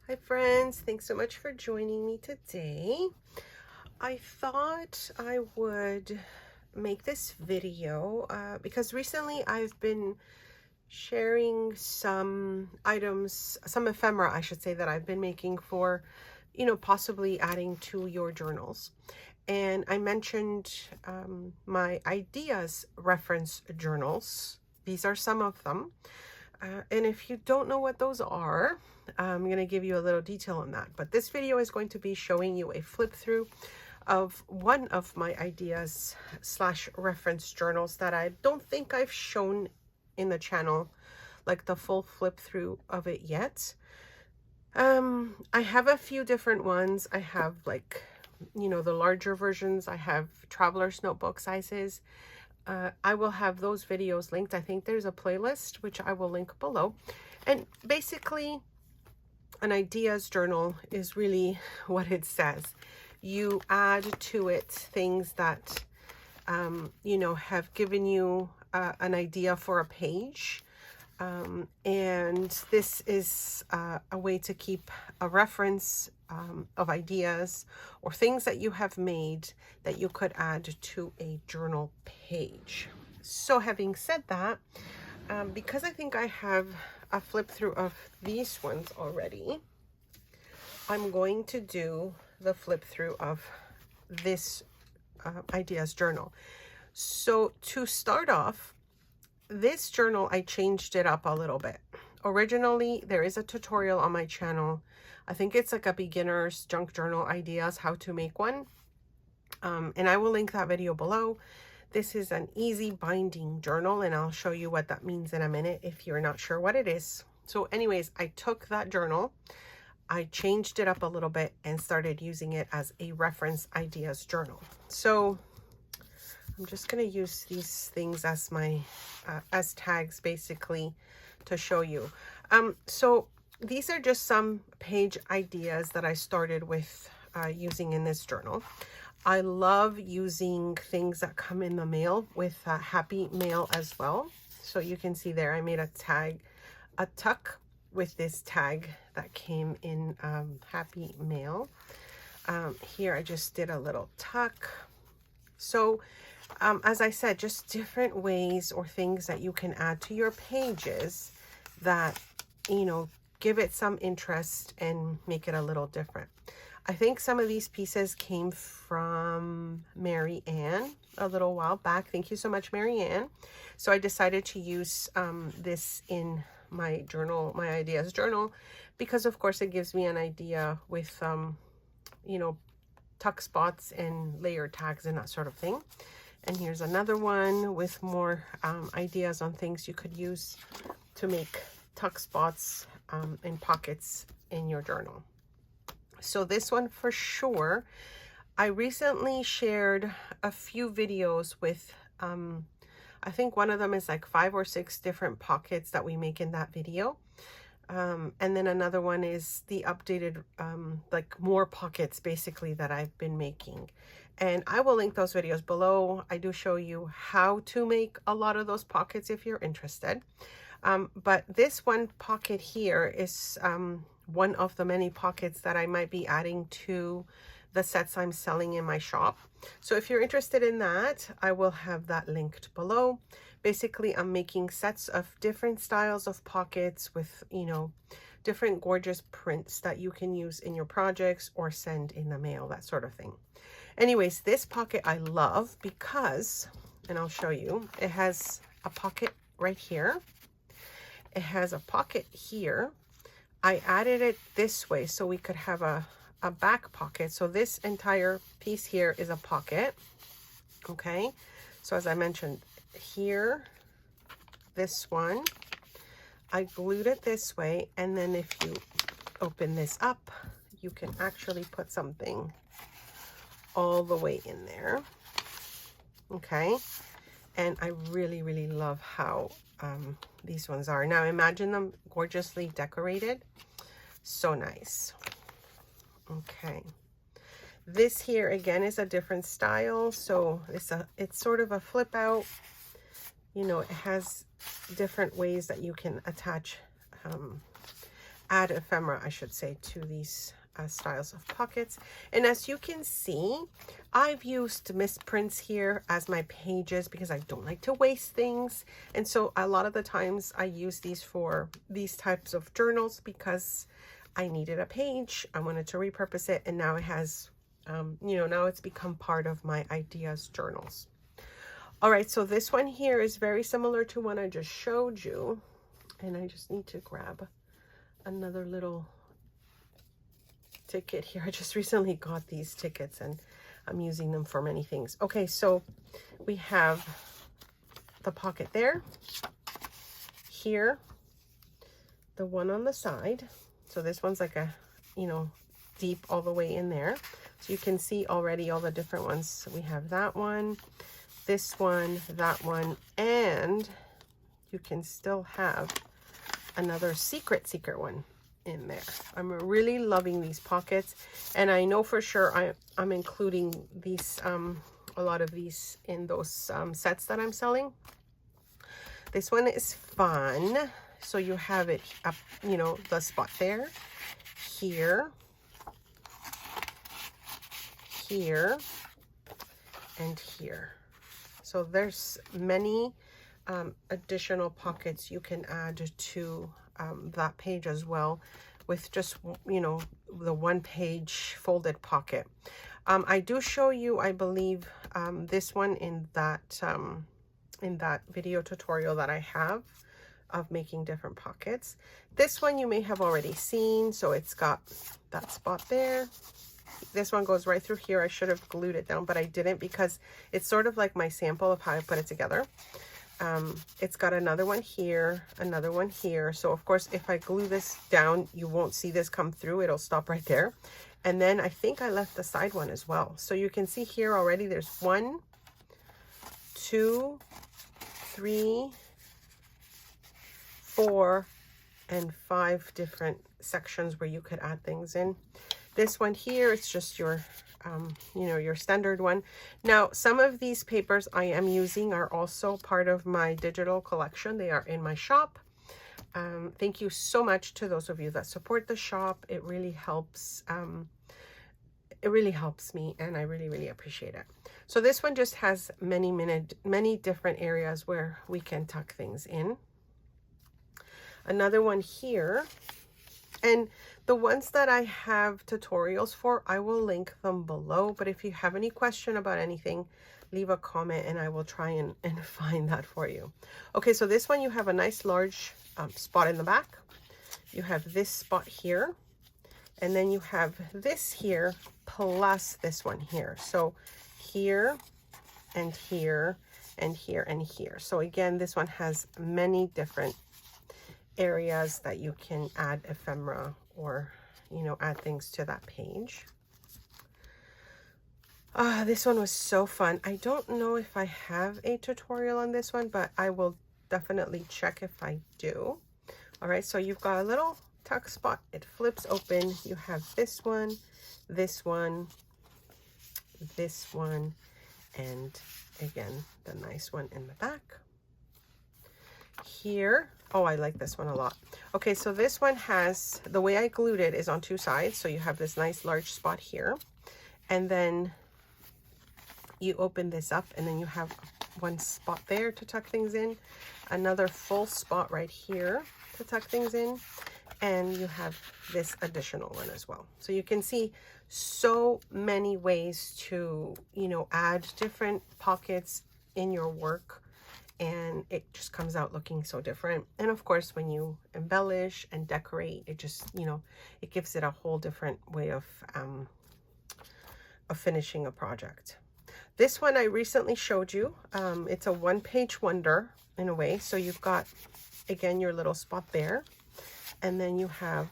Hi friends, thanks so much for joining me today. I thought I would make this video because recently I've been sharing some items, some ephemera I should say, that I've been making for, possibly adding to your journals. And I mentioned my ideas reference journals. These are some of them. And if you don't know what those are, I'm going to give you a little detail on that. But this video is going to be showing you a flip through of one of my ideas slash reference journals that I don't think I've shown in the channel, like the full flip through of it yet. I have a few different ones. I have like, the larger versions. I have traveler's notebook sizes. I will have those videos linked. I think there's a playlist, which I will link below. And basically, an ideas journal is really what it says. You add to it things that, have given you an idea for a page. And this is a way to keep a reference of ideas or things that you have made that you could add to a journal page. So having said that, because I think I have a flip through of these ones already, I'm going to do the flip through of this ideas journal. So to start off, this journal, I changed it up a little bit. Originally, there is a tutorial on my channel. I think it's like a beginner's junk journal ideas, how to make one. And I will link that video below. This is an easy binding journal, and I'll show you what that means in a minute if you're not sure what it is. So anyways, I took that journal, I changed it up a little bit and started using it as a reference ideas journal. So I'm just going to use these things as my as tags basically to show you. So these are just some page ideas that I started with using in this journal. I love using things that come in the mail with Happy Mail as well. So you can see there I made a tag, a tuck with this tag that came in Happy Mail. Here I just did a little tuck. So as I said, just different ways or things that you can add to your pages that, give it some interest and make it a little different. I think some of these pieces came from Mary Ann a little while back. Thank you so much, Mary Ann. So I decided to use this in my journal, my ideas journal, because of course it gives me an idea with, tuck spots and layer tags and that sort of thing. And here's another one with more ideas on things you could use to make tuck spots and pockets in your journal. So this one for sure, I recently shared a few videos with, I think one of them is like 5 or 6 different pockets that we make in that video. And then another one is the updated, like more pockets basically that I've been making. And I will link those videos below. I do show you how to make a lot of those pockets if you're interested. But this one pocket here is one of the many pockets that I might be adding to the sets I'm selling in my shop. So if you're interested in that, I will have that linked below. Basically, I'm making sets of different styles of pockets with, different gorgeous prints that you can use in your projects or send in the mail, that sort of thing. Anyways, this pocket I love because, and I'll show you, it has a pocket right here. It has a pocket here. I added it this way so we could have a back pocket. So this entire piece here is a pocket. Okay. So as I mentioned here, this one, I glued it this way. And then if you open this up, you can actually put something all the way in there. Okay. And I really, really love how these ones are. Now imagine them gorgeously decorated. So nice. Okay. This here again is a different style. So it's sort of a flip out. It has different ways that you can attach add ephemera, I should say, to these styles of pockets. And as you can see, I've used misprints here as my pages because I don't like to waste things. And so a lot of the times I use these for these types of journals because I needed a page. I wanted to repurpose it, and now it has, you know, now it's become part of my ideas journals. All right, so this one here is very similar to one I just showed you. And I just need to grab another little ticket here. I just recently got these tickets and I'm using them for many things. Okay, so we have the pocket there, here, the one on the side. So this one's like a, you know, deep all the way in there. So you can see already all the different ones. So we have that one, this one, that one, and you can still have another secret one in there. I'm really loving these pockets, and I know for sure I'm including these a lot of these in those sets that I'm selling. This one is fun. So you have it up, you know, the spot there, here, here, and here. So there's many additional pockets you can add to that page as well, with just, you know, the one page folded pocket. I do show you, I believe, this one in that video tutorial that I have of making different pockets. This one you may have already seen. So it's got that spot there. This one goes right through here. I should have glued it down, but I didn't because it's sort of like my sample of how I put it together. It's got another one here, another one here. So of course, if I glue this down, you won't see this come through. It'll stop right there. And then I think I left the side one as well. So you can see here already there's 1, 2, 3, 4, and 5 different sections where you could add things in. This one here, it's just your you know, your standard one. Now, some of these papers I am using are also part of my digital collection. They are in my shop. Thank you so much to those of you that support the shop. It really helps. It really helps me, and I really appreciate it. So this one just has many different areas where we can tuck things in. Another one here. And the ones that I have tutorials for, I will link them below. But if you have any question about anything, leave a comment and I will try and find that for you. Okay, so this one you have a nice large spot in the back. You have this spot here. And then you have this here plus this one here. So here and here and here and here. So again, this one has many different areas that you can add ephemera or, you know, add things to that page. This one was so fun. I don't know if I have a tutorial on this one, but I will definitely check if I do. All right, so you've got a little tuck spot. It flips open. You have this one, this one, this one, and again, the nice one in the back. Here, oh, I like this one a lot. Okay, so this one has, the way I glued it is on 2 sides. So you have this nice large spot here, and then you open this up, and then you have one spot there to tuck things in, another full spot right here to tuck things in, and you have this additional one as well. So you can see so many ways to, you know, add different pockets in your work, and it just comes out looking so different. And of course, when you embellish and decorate, it just, you know, it gives it a whole different way of finishing a project. This one I recently showed you. It's a one-page wonder in a way. So you've got, again, your little spot there, and then you have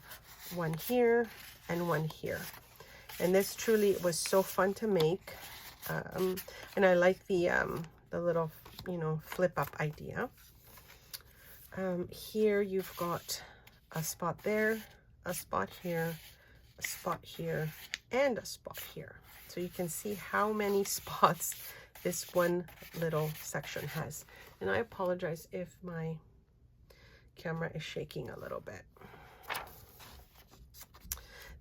one here and one here. And this truly was so fun to make. And I like the little, you know, flip up idea. Here you've got a spot there, a spot here, a spot here, and a spot here. So you can see how many spots this one little section has. And I apologize if my camera is shaking a little bit.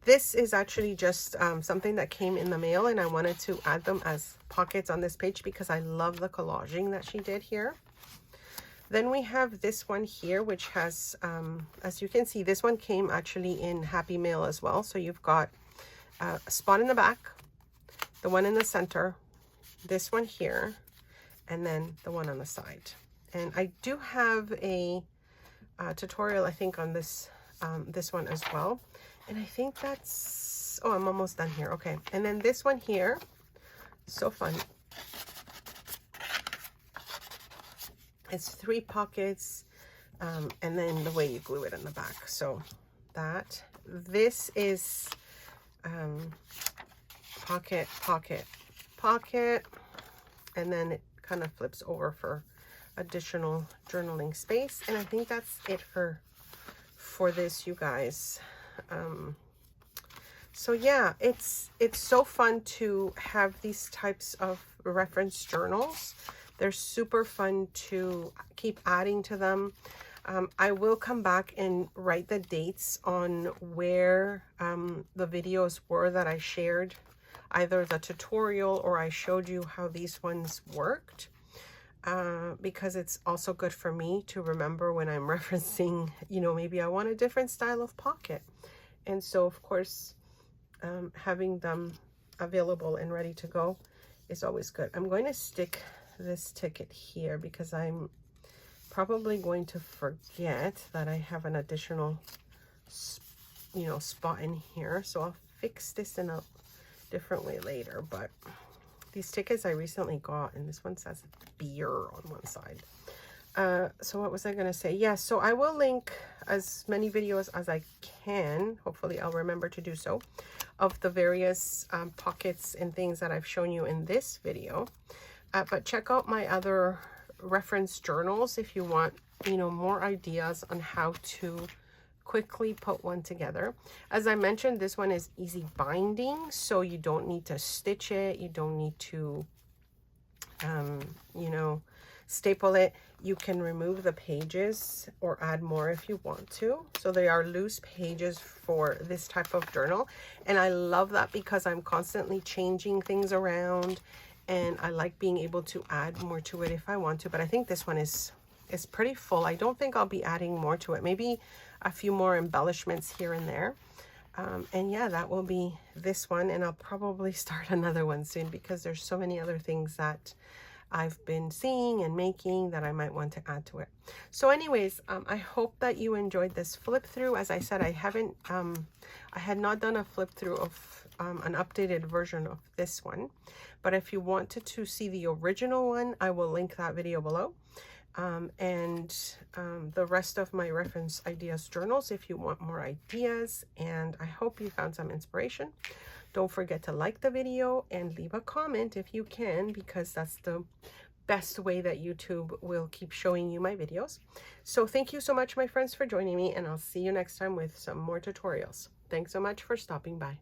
This is actually just something that came in the mail, and I wanted to add them as pockets on this page because I love the collaging that she did here. Then we have this one here, which has, as you can see, this one came actually in Happy Mail as well. So you've got a spot in the back, the one in the center, this one here, and then the one on the side. And I do have a tutorial, I think, on this this one as well. And I think that's, oh, I'm almost done here. Okay. And then this one here, so fun. It's 3 pockets, and then the way you glue it in the back. So that, this is pocket, pocket, pocket, and then it kind of flips over for additional journaling space. And I think that's it for this, you guys. So yeah, it's so fun to have these types of reference journals. They're super fun to keep adding to them. I will come back and write the dates on where the videos were that I shared, either the tutorial or I showed you how these ones worked, because it's also good for me to remember when I'm referencing, you know, maybe I want a different style of pocket. And so, of course, having them available and ready to go is always good. I'm going to stick this ticket here because I'm probably going to forget that I have an additional, you know, spot in here. So I'll fix this in a different way later. But these tickets I recently got, and this one says beer on one side. So what was I going to say? Yeah, so I will link as many videos as I can. Hopefully I'll remember to do so, of the various pockets and things that I've shown you in this video. But check out my other reference journals if you want, you know, more ideas on how to quickly put one together. As I mentioned, this one is easy binding, so you don't need to stitch it. You don't need to, you know, staple it. You can remove the pages or add more if you want to. So they are loose pages for this type of journal. And I love that because I'm constantly changing things around, and I like being able to add more to it if I want to. But I think this one is pretty full. I don't think I'll be adding more to it. Maybe a few more embellishments here and there. And yeah, that will be this one. And I'll probably start another one soon because there's so many other things that I've been seeing and making that I might want to add to it. So anyways, I hope that you enjoyed this flip through. As I said, I had not done a flip through of an updated version of this one. But if you wanted to see the original one, I will link that video below. And the rest of my reference ideas journals if you want more ideas. And I hope you found some inspiration. Don't forget to like the video and leave a comment if you can, because that's the best way that YouTube will keep showing you my videos. So thank you so much, my friends, for joining me, and I'll see you next time with some more tutorials. Thanks so much for stopping by.